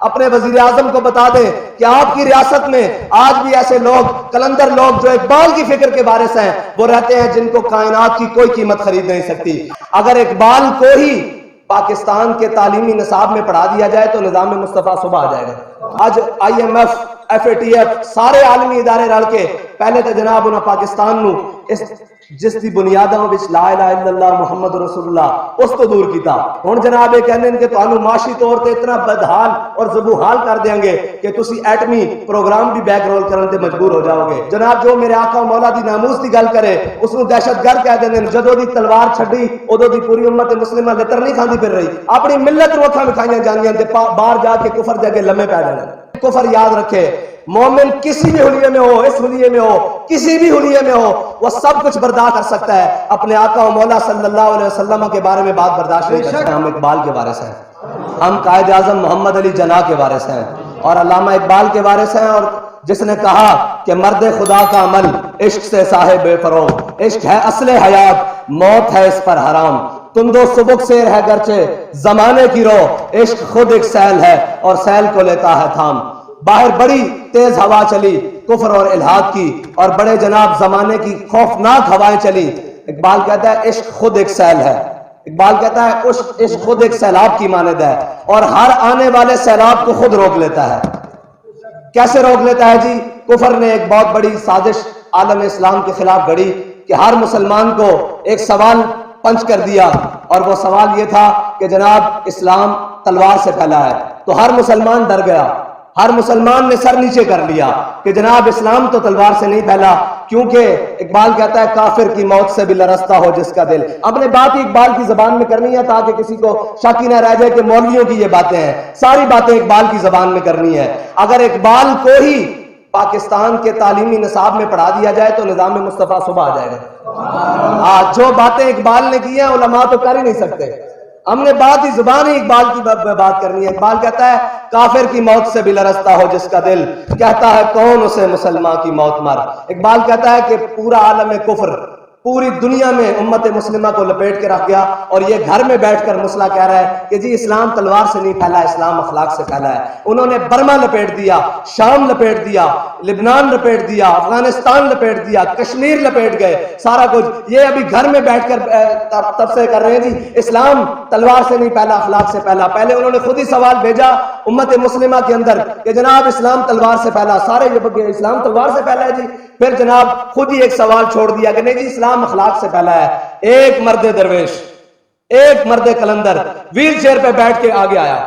اپنے وزیر اعظم کو بتا دیں کہ آپ کی ریاست میں آج بھی ایسے لوگ کلندر لوگ جو اقبال کی فکر کے وارث ہیں وہ رہتے ہیں جن کو کائنات کی کوئی قیمت خرید نہیں سکتی۔ اگر اقبال کو ہی پاکستان کے تعلیمی نصاب میں پڑھا دیا جائے تو نظام مصطفیٰ صبح آ جائے گا۔ آج IMF FATF سارے عالمی ادارے رل کے پہلے تو جناب انہاں پاکستان نو جس دی بنیاداں وچ لا الہ الا اللہ محمد رسول اللہ اس تو دور کیتا۔ ہن جناب یہ کہندے کہ تانوں معاشی طور تے اتنا بدحال اور ذبوحال کر دیاں گے کہ تسی ایٹمی پروگرام بھی بیک رول کرن تے مجبور ہو جاؤ گے۔ جناب جو میرے آقا و مولا دی ناموس دی گل کرے اس نو دہشت گرد کہہ دیندے نے۔ جدوں دی تلوار چھڈی ادوں دی پوری امت مسلمہ لتر نہیں کھاندی پھر رہی، اپنی ملت نو اکھاں وکھائیاں جانیاں تے باہر جا کے کفر دے کے لمے پے جانا۔ کفر یاد رکھے، مومن کسی بھی حلیے میں ہو، اس حلیے میں ہو، کسی بھی حلیے میں ہو، وہ سب کچھ برداشت کر سکتا ہے۔ اپنے آقا و مولا صلی اللہ علیہ وسلم کے بارے میں بات برداشت نہیں کر سکتے۔ ہم اقبال کے وارث ہیں، ہم قائد اعظم محمد علی جناح کے وارث ہیں اور علامہ اقبال کے وارث ہیں، اور جس نے کہا کہ مرد خدا کا عمل عشق سے صاحب بے فروغ، عشق ہے اصل حیات، موت ہے اس پر حرام، تم دو سبک سیر ہے گرچہ زمانے کی رو، عشق خود ایک سیل ہے اور سیل کو لیتا ہے تھام۔ باہر بڑی تیز ہوا چلی کفر اور الحاد کی، اور بڑے جناب زمانے کی خوفناک ہوائیں چلی۔ اقبال کہتا ہے عشق خود ایک سیل ہے، اقبال کہتا ہے عشق خود ایک سیلاب کی مانند ہے اور ہر آنے والے سیلاب کو خود روک لیتا ہے۔ کیسے روک لیتا ہے جی؟ کفر نے ایک بہت بڑی سازش عالم اسلام کے خلاف گھڑی کہ ہر مسلمان کو ایک سوال پنچ کر دیا، اور وہ سوال یہ تھا کہ جناب اسلام تلوار سے پھیلا ہے۔ تو ہر مسلمان ڈر گیا، ہر مسلمان نے سر نیچے کر لیا کہ جناب اسلام تو تلوار سے نہیں پھیلا، کیونکہ اقبال کہتا ہے کافر کی موت سے بھی لرزتا ہو جس کا دل۔ اب نے بات ہی اقبال کی زبان میں کرنی ہے تاکہ کسی کو شک ہی نہ رہ جائے کہ مولویوں کی یہ باتیں ہیں، ساری باتیں اقبال کی زبان میں کرنی ہے۔ اگر اقبال کو ہی پاکستان کے تعلیمی نصاب میں پڑھا دیا جائے تو نظام مصطفیٰ صبح آ جائے گا۔ جو باتیں اقبال نے کی ہیں علماء تو کر ہی نہیں سکتے، ہم نے بات ہی زبان ہی اقبال کی بات کرنی ہے۔ اقبال کہتا ہے کافر کی موت سے بھی لرزتا ہو جس کا دل، کہتا ہے کون اسے مسلمان کی موت مر۔ اقبال کہتا ہے کہ پورا عالم کفر پوری دنیا میں امت مسلمہ کو لپیٹ کے رکھ گیا، اور یہ گھر میں بیٹھ کر مسئلہ کہہ رہا ہے کہ جی اسلام تلوار سے نہیں پھیلا، اسلام اخلاق سے پھیلا ہے۔ انہوں نے برما لپیٹ دیا، شام لپیٹ دیا، لبنان لپیٹ دیا، افغانستان لپیٹ دیا، کشمیر لپیٹ گئے، سارا کچھ یہ ابھی گھر میں بیٹھ کر تبصرے کر رہے ہیں جی اسلام تلوار سے نہیں پھیلا، اخلاق سے پھیلا۔ پہلے انہوں نے خود ہی سوال بھیجا امت مسلمہ کے اندر کہ جناب اسلام تلوار سے پھیلا، سارے یہ بگے اسلام تلوار سے پھیلا ہے جی۔ پھر جناب خود ہی ایک سوال چھوڑ دیا کہ نہیں جی اسلام اخلاق سے پھیلا ہے۔ ایک مرد درویش، ایک مرد کلندر ویل چیئر پہ بیٹھ کے آگے آیا،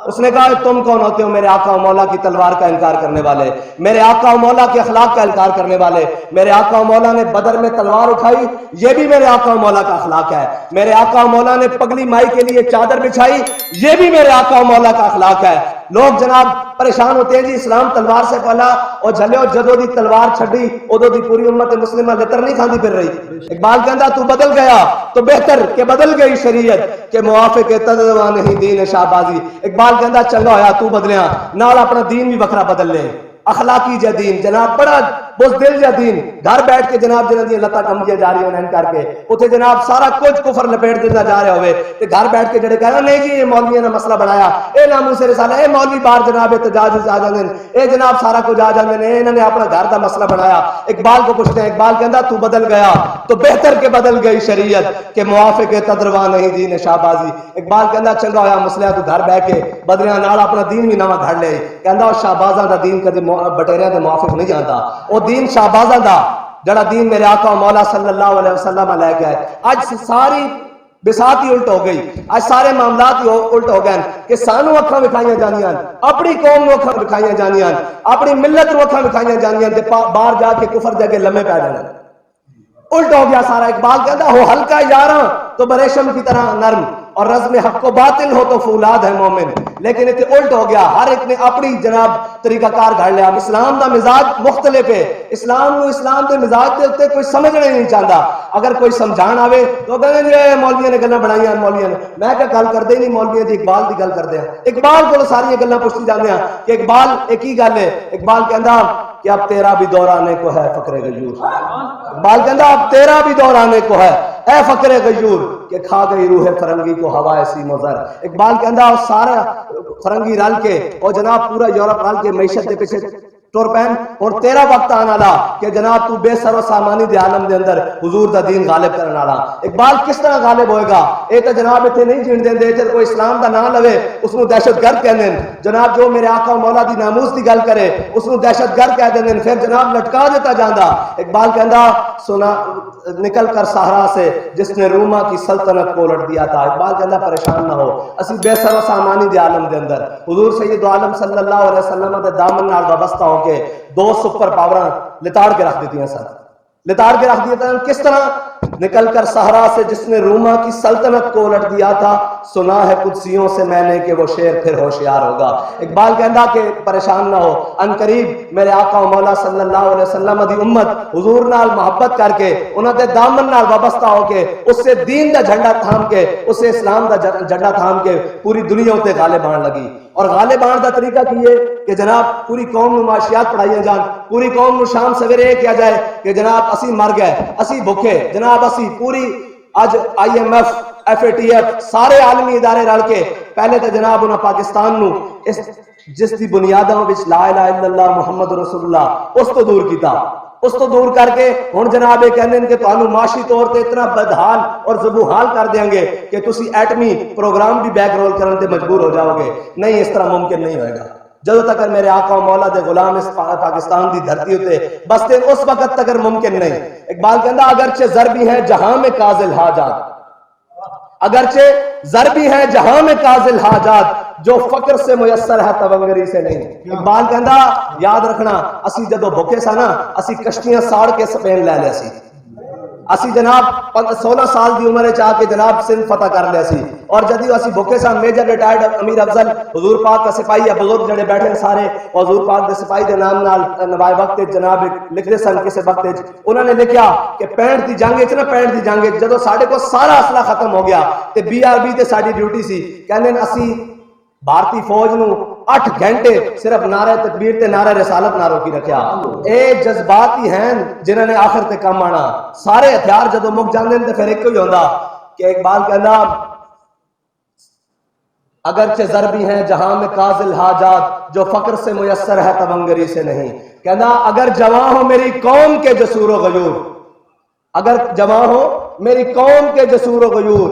اس نے کہا تم کون ہوتے ہو میرے آقا و مولا کی تلوار کا انکار کرنے والے، میرے آقا و مولا کے اخلاق کا انکار کرنے والے؟ میرے آقا و مولا نے بدر میں تلوار اٹھائی، یہ بھی میرے آقا و مولا کا اخلاق ہے۔ میرے آقا و مولا نے پگلی مائی کے لیے چادر بچھائی، یہ بھی میرے آقا و مولا کا اخلاق ہے۔ لوگ جناب پریشان ہوتے ہیں جی اسلام تلوار سے پھیلا، اور جھلیو جدوں دی تلوار چھڈی ادوں دی پوری امت مسلمہ لتر نہیں کھاندی پھر رہی۔ اقبال کہندا تو بدل گیا تو بہتر کہ بدل گئی شریعت کے موافق تدوا نہیں دین شہبازی۔ اقبال کہندا چنگا ہویا تو بدلیاں، نال اپنا دین بھی وکھرا بدل لے، اخلاقی جا دین، جناب بڑا بزدل جا دین، گھر بیٹھ کے جناب جنہاں دی لتاں کمجیاں جا رہی ہیں کر کے اتنے جناب سارا کچھ کفر لپیٹ دینا جا رہا ہوئے، تے گھر بیٹھ کے جڑے کہنا نہیں جی یہ مولویوں نے مسئلہ بنایا، اے ناموس رسالہ، اے مولوی بار جناب احتجاج آ جاندے، اے جناب سارا کچھ آ جاندے نے، انہوں نے اپنا گھر دا مسئلہ بنایا۔ اقبال کو پوچھتے ہیں، اقبال کہندا تو بدل گیا تو بہتر کہ بدل گئی شریعت کے موافق تدروا نہیں دین شہبازی۔ اقبال کہندا چنگا ہویا مسئلہ تو گھر بیٹھ کے بدلیاں نال اپنا دین بھی نواں گھڑ لے۔ کہندا شہبازاں دا دین کدی بٹیریاں دے موافق نہیں جاندا، او دین شہبازاں دا جڑا دین میرے آقا و مولا صلی اللہ علیہ وسلم لے گئے۔ آج ساری بساط ہی الٹ ہو گئی، آج سارے معاملات ہی الٹ ہو گئے کہ سانو اکھاں وکھائیاں جانیاں، اپنی قوم نو اکھاں وکھائیاں جانیاں، اپنی ملت نو اکھاں وکھائیاں جانیاں، تے باہر جا کے کفر دے کے لمے پے جانا، الٹ ہو گیا سارا۔ اقبال کہتا ہو ہلکا یاراں تو بریشم کی طرح نرم، اور رزم حق و باطل ہو تو فولاد ہے مومن۔ لیکن اتنے الٹ ہو گیا، ہر ایک نے اپنی جناب طریقہ کار گھڑ لیا۔ اسلام دا مزاج مختلف ہے، اسلام نو اسلام دے مزاج دے اوتے کوئی سمجھنا ہی نہیں چاہتا۔ اگر کوئی سمجھان آوے تو کہندے جی مولویوں نے گلاں بنائیاں، مولویوں نے، میں کہ گل کردے نہیں مولویوں دی، اقبال دی گل کردے ہیں۔ اقبال کو ساری گلاں پوچھتی جاندے ہیں کہ اقبال ایک ہی گل ہے۔ اقبال کہندا کہ اب تیرا بھی دور آنے کو ہے فقر غیور۔ اقبال کہندا اب تیرا بھی دور آنے کو ہے اے فقر غیور، کہ کھا گئی روح فرنگی کو ہوا ایسی مضر. اقبال کہندا اور سارا فرنگی رل کے اور جناب پورا یورپ رل کے معیشت کے پیچھے ٹور پہن اور تیرا وقت آنا لا کہ جناب تو بے سر و سامانی دے عالم دے اندر حضور دا دین غالب کرنا والا. اقبال کس طرح غالب ہوئے گا؟ اے تے جناب ایتھے نہیں جین دیندے تے کوئی اسلام دا نام لوے اس نو دہشت گرد کہندے ہیں. جناب جو میرے آقا و مولا دی ناموس دی گل کرے اس نو دہشت گرد کہہ دیندے ہیں، پھر جناب لٹکا دیتا جاندا. اقبال کہندا سنا نکل کر صحرا سے جس نے روما کی سلطنت کو الٹ دیا تھا. اقبال کہندا پریشان نہ ہو، اسی بے سر و سامانی دے عالم دے اندر حضور سید عالم صلی اللہ علیہ وسلم دے دامن نال وابستہ ہو کے دو سپر پاوراں لتاڑ کے رکھ دیتی ہیں سر، لتاڑ کے رکھ دیتا ہے. کس طرح؟ نکل کر صحرا سے جس نے روما کی سلطنت کو الٹ دیا تھا، سنا ہے قدسیوں سے میں نے کہ وہ شیر پھر ہوشیار ہوگا. اقبال کہندا کہ پریشان نہ ہو، ان قریب میرے آقا و مولا صلی اللہ علیہ وسلم دی امت حضور نال محبت کر کے انہاں دے دامن نال وابستہ ہو کے اس سے دین دا جھنڈا تھام کے اس سے اسلام دا جھنڈا تھام کے پوری دنیا تے غالب آن لگی. اور غالب آن دا طریقہ کی ہے کہ جناب پوری قوم نو معاشیات پڑھائی جان، پوری قوم نو شام سویرے یہ کیا جائے کہ جناب اسی مر گئے، اسی بھوکے، جناب اسی پوری اج IMF FATF سارے عالمی ادارے رل کے پہلے تو جناب انہاں پاکستان نو اس جس دی بنیاداں وچ لا الہ الا اللہ محمد رسول اللہ اس تو دور کیتا، اس تو دور کر کے ہن جناب یہ کہندے ہیں کہ تانوں معاشی طور تے اتنا بدحال اور زبوحال کر دیں گے کہ تسی ایٹمی پروگرام بھی بیک رول کرن تے مجبور ہو جاؤ گے. نہیں، اس طرح ممکن نہیں ہوئے گا جدو تک میرے آقا و مولا دے غلام اس پاکستان دی دھرتی ہوتے بستے اس وقت تک ممکن نہیں. اقبال کہندا اگرچہ ضربی ہیں جہاں میں کاذل حاجات، اگرچہ ضربی ہیں جہاں میں کاذل حاجات جو فقر سے میسر ہے تونگری سے نہیں. اقبال کہندا یاد رکھنا اسی جدو بھوکے سا نا اسی کشتیاں ساڑ کے سپین لے لے سی، اسی جناب 16 سال دی عمر چاہ کے جناب سندھ فتح کر لیا سی. اور جدیو اسی بھوکے سا میجر ریٹائرڈ امیر افضل حضور پاک کا سپاہی ہے، بزرگ جڑے بیٹھے ہیں سارے حضور پاک دے سپاہی دے نام نال نوائے وقت جناب لکھ دے سن کسے وقت انہوں نے لکھیا کہ 65 دی جنگ نا 65 دی جنگ جدو ساڑھے کو سارا اسلحہ ختم ہو گیا تے BRB تے ساڑی ڈیوٹی سی کہنے اسی بھارتی فوج نو 8 گھنٹے صرف نعرہ تکبیر تے نعرہ رسالت نہ روکی رکھیا. اے جذبات ہی ہیں جنہوں نے آخر تے کم آنا. سارے ہتھیار جدو مک جاندے تے پھر ایک ہی ہوندا کہ اقبال کہندا اگرچہ ضربی ہیں جہاں میں کاذل حاجات جو فقر سے میسر ہے تونگری سے نہیں. کہندا اگر جواں ہو میری قوم کے جسور و غیور، اگر جواں ہو میری قوم کے جسور و غیور،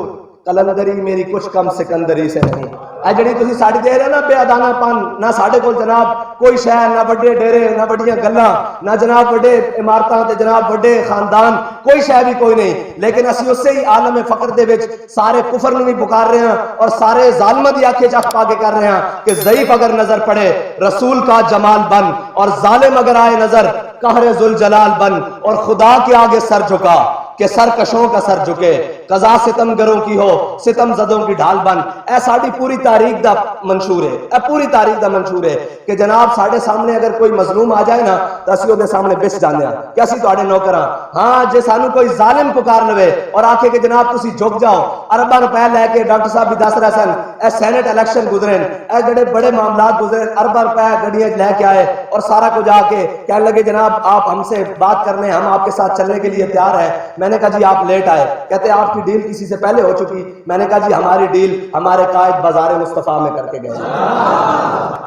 کلندری میری کچھ کم سکندری سے نہیں. اے جڑی تسی ساڈی دے رہے نا بے ادانہ پن، نہ ساڈے کول جناب کوئی شہر، نہ بڑے ڈیرے، نہ بڑیاں گلاں، نہ جناب بڑے عمارتاں تے جناب بڑے خاندان، کوئی شہر بھی کوئی نہیں. لیکن اسی اسے ہی عالم فقر دے وچ سارے کفر نو بھی پکار رہے ہیں اور سارے ظالماں دی آنکھیں چکھ پا کے کر رہے ہیں کہ ضعیف اگر نظر پڑے رسول کا جمال بن، اور ظالم اگر آئے نظر قہر ذوالجلال بن، اور خدا کے آگے سر جھکا کہ سرکشوں کا سر جھکے، قضا ستم گروں کی ہو ستم زدوں کی ڈھال بن. اے ساڑی پوری تاریخ دا منشور ہے، اے پوری تاریخ دا منشور ہے کہ جناب ساڑے سامنے اگر کوئی مظلوم آ جائے نا تو اسی دے سامنے بس جانے ہیں کہ اسی تواڈے نوکراں. ہاں جے سانو کوئی ظالم پکار لوے اور آکھے کہ جناب تسی جھک جاؤ، ارباں روپے لے کے ڈاکٹر صاحب بھی دس رہے سن اے سینٹ الیکشن گزرے، اے جڑے بڑے معاملات گزرے، ارباں روپے گڈیاں لے کے آئے اور سارا کچھ آ کے کہنے لگے جناب آپ ہم سے بات کرنے، ہم آپ کے ساتھ چلنے کے لیے تیار ہیں. میں نے کہا جی آپ لیٹ آئے. کہتے ہیں آپ کی ڈیل کسی سے پہلے ہو چکی. میں نے کہا جی ہماری ڈیل ہمارے قائد بازار مصطفیٰ میں کر کے گئے.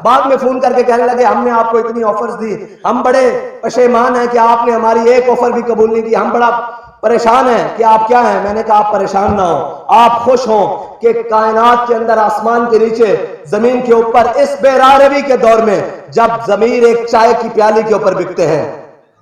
بعد میں فون کر کے کہنے لگے ہم نے آپ کو اتنی آفرز دی، ہم بڑے پشیمان ہیں کہ آپ نے ہماری ایک آفر بھی قبول نہیں کی، ہم بڑا پریشان ہیں کہ آپ کیا ہیں. میں نے کہا آپ پریشان نہ ہو، آپ خوش ہوں کہ کائنات کے اندر آسمان کے نیچے زمین کے اوپر اس بے راروی کے دور میں جب ضمیر ایک چائے کی پیالی کے اوپر بکتے ہیں،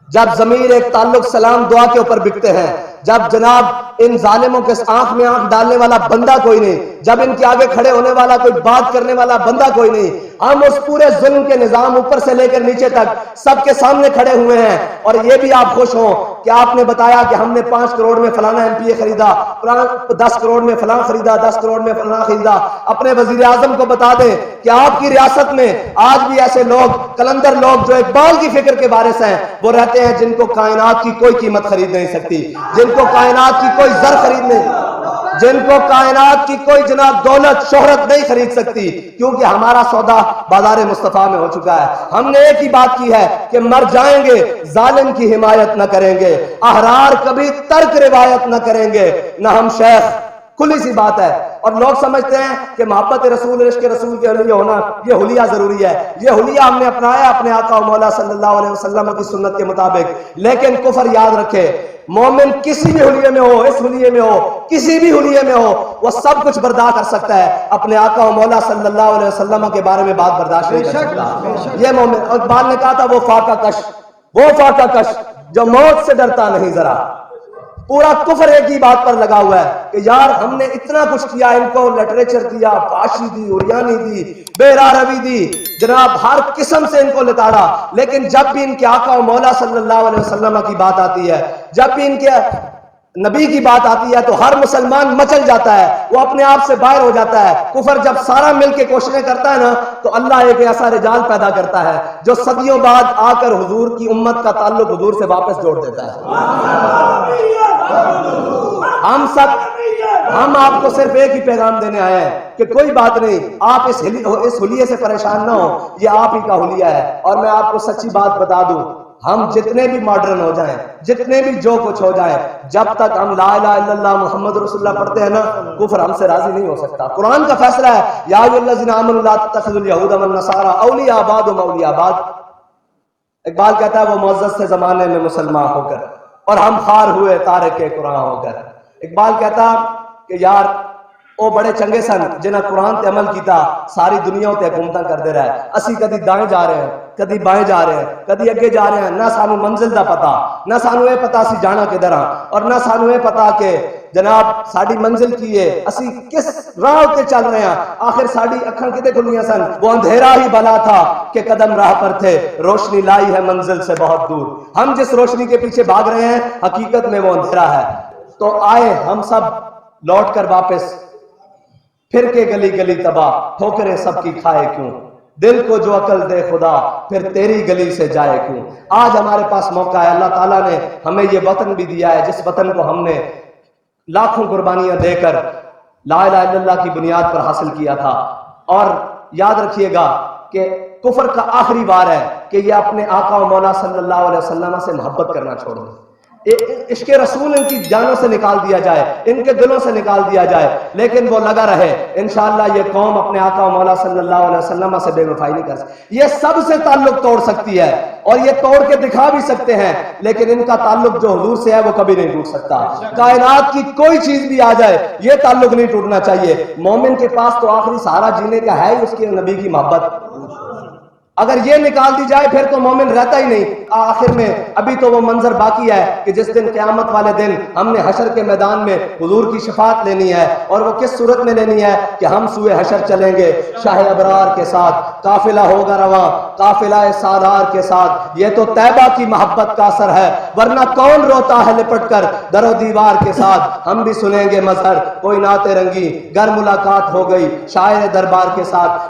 جب ضمیر ایک تعلق سلام دعا کے اوپر بکتے ہیں، جب جناب ان ظالموں کے آنکھ میں آنکھ ڈالنے والا بندہ کوئی نہیں، جب ان کے آگے کھڑے ہونے والا کوئی بات کرنے والا بندہ کوئی نہیں، ہم اس پورے ظلم کے نظام اوپر سے لے کر نیچے تک سب کے سامنے کھڑے ہوئے ہیں. اور یہ بھی آپ خوش ہوں کہ آپ نے بتایا کہ ہم نے 5 کروڑ میں فلانا MPA خریدا، 10 کروڑ میں فلاں خریدا، 10 کروڑ میں فلاں خریدا. اپنے وزیر اعظم کو بتا دیں کہ آپ کی ریاست میں آج بھی ایسے لوگ کلندر لوگ جو اقبال کی فکر کے وارث ہیں وہ رہتے ہیں جن کو کائنات کی کوئی قیمت خرید نہیں سکتی، جن کو کائنات کی کوئی زر خرید نہیں، جن کو کائنات کی کوئی جناب دولت شہرت نہیں خرید سکتی، کیونکہ ہمارا سودا بازار مصطفیٰ میں ہو چکا ہے. ہم نے ایک ہی بات کی ہے کہ مر جائیں گے ظالم کی حمایت نہ کریں گے، احرار کبھی ترک روایت نہ کریں گے، نہ ہم شیخ کھلی سی بات ہے. اور لوگ سمجھتے ہیں کہ محبت رسول، عشق رسول کے لیے ہونا یہ حلیہ ضروری ہے. یہ حلیہ ہم نے اپنایا اپنے آقا و مولا صلی اللہ علیہ وسلم کی سنت کے مطابق. لیکن کفر یاد رکھے، مومن کسی بھی حلیے میں ہو، اس حلیے میں ہو، کسی بھی حلیے میں ہو، وہ سب کچھ برداشت کر سکتا ہے، اپنے آقا و مولا صلی اللہ علیہ وسلم کے بارے میں بات برداشت نہیں کر سکتا. یہ مومن. اقبال نے کہا تھا وہ فاقہ کش، وہ فاقہ کش جو موت سے ڈرتا نہیں ذرا. پورا کفر ایک ہی بات پر لگا ہوا ہے کہ یار ہم نے اتنا کچھ کیا، ان کو لٹریچر دیا، فارسی دی، اوریانی دی، بیرا روی دی، جناب ہر قسم سے ان کو لتاڑا، لیکن جب بھی ان کے آقا و مولا صلی اللہ علیہ وسلم کی بات آتی ہے، جب بھی ان کے نبی کی بات آتی ہے تو ہر مسلمان مچل جاتا ہے، وہ اپنے آپ سے باہر ہو جاتا ہے. کفر جب سارا مل کے کوششیں کرتا ہے نا تو اللہ ایک ایسا رجال پیدا کرتا ہے جو صدیوں بعد آ کر حضور کی امت کا تعلق حضور سے واپس جوڑ دیتا ہے. ہم آپ کو صرف ایک ہی پیغام دینے آئے ہیں کہ کوئی بات نہیں، آپ اس حلیے سے پریشان نہ ہو، یہ آپ ہی کا حلیہ ہے. اور میں آپ کو سچی بات بتا دوں، ہم جتنے بھی ماڈرن ہو جائیں، جتنے بھی جو کچھ ہو جائیں، جب تک ہم لا الہ الا اللہ محمد رسول اللہ پڑھتے ہیں نا، کفر ہم سے راضی نہیں ہو سکتا. قرآن کا فیصلہ ہے یا ایھا الذین آمنوا لا تتخذوا اليہود والنصارى اولیاء بعضهم اولیاء بعض. اقبال کہتا ہے وہ معزز سے زمانے میں مسلمان ہو کر اور ہم خار ہوئے تارک قرآن ہو کر. اقبال کہتا کہ یار وہ بڑے چنگے سن جنہیں قرآن تے عمل کیتا، ساری دنیا تے حکومتاں کردے رہے. اسی کدی دائیں جا رہے ہیں، کدی بائیں جا رہے ہیں، کدی اگے جا رہے ہیں، نہ سانو منزل دا پتا، نہ سانو یہ پتا سی جانا کدھر ہاں، اور نہ سانو یہ پتا کہ جناب ساڈی منزل کی ہے، اسی کس راہ تے چل رہے ہیں. آخر ساڈی اکھاں کتے کھلیاں سن؟ وہ اندھیرا ہی بلا تھا کہ قدم راہ پر تھے، روشنی لائی ہے منزل سے بہت دور. ہم جس روشنی کے پیچھے بھاگ رہے ہیں حقیقت میں وہ اندھیرا ہے. تو آئے ہم سب لوٹ کر واپس، پھر کے گلی گلی تباہ، ٹھوکریں سب کی کھائے کیوں، دل کو جو عقل دے خدا پھر تیری گلی سے جائے کیوں. آج ہمارے پاس موقع ہے، اللہ تعالیٰ نے ہمیں یہ وطن بھی دیا ہے جس وطن کو ہم نے لاکھوں قربانیاں دے کر لا الہ الا اللہ کی بنیاد پر حاصل کیا تھا. اور یاد رکھیے گا کہ کفر کا آخری وار ہے کہ یہ اپنے آقا و مولا صلی اللہ علیہ وسلم سے محبت کرنا چھوڑ دیں. عشق رسول ان کی جانوں سے نکال دیا جائے، ان کے دلوں سے نکال دیا جائے، لیکن وہ لگا رہے. انشاءاللہ یہ قوم اپنے آقا و مولا صلی اللہ علیہ وسلم سے بے وفائی نہیں کر سکتی. یہ سب سے تعلق توڑ سکتی ہے اور یہ توڑ کے دکھا بھی سکتے ہیں، لیکن ان کا تعلق جو حضور سے ہے وہ کبھی نہیں ٹوٹ سکتا. کائنات کی کوئی چیز بھی آ جائے یہ تعلق نہیں ٹوٹنا چاہیے. مومن کے پاس تو آخری سہارا جینے کا ہے ہی اس کے نبی کی محبت. اگر یہ نکال دی جائے پھر تو مومن رہتا ہی نہیں. آخر میں ابھی تو وہ منظر باقی ہے کہ جس دن قیامت والے دن ہم نے حشر کے میدان میں حضور کی شفاعت لینی ہے، اور وہ کس صورت میں لینی ہے کہ ہم سوئے حشر چلیں گے شاہ ابرار کے ساتھ، قافلہ ہوگا رواں قافلہ سالار کے ساتھ. یہ تو طیبہ کی محبت کا اثر ہے، ورنہ کون روتا ہے لپٹ کر در و دیوار کے ساتھ. ہم بھی سنیں گے مظہر کوئی نعت رنگی گر ملاقات ہو گئی شاعر دربار کے ساتھ.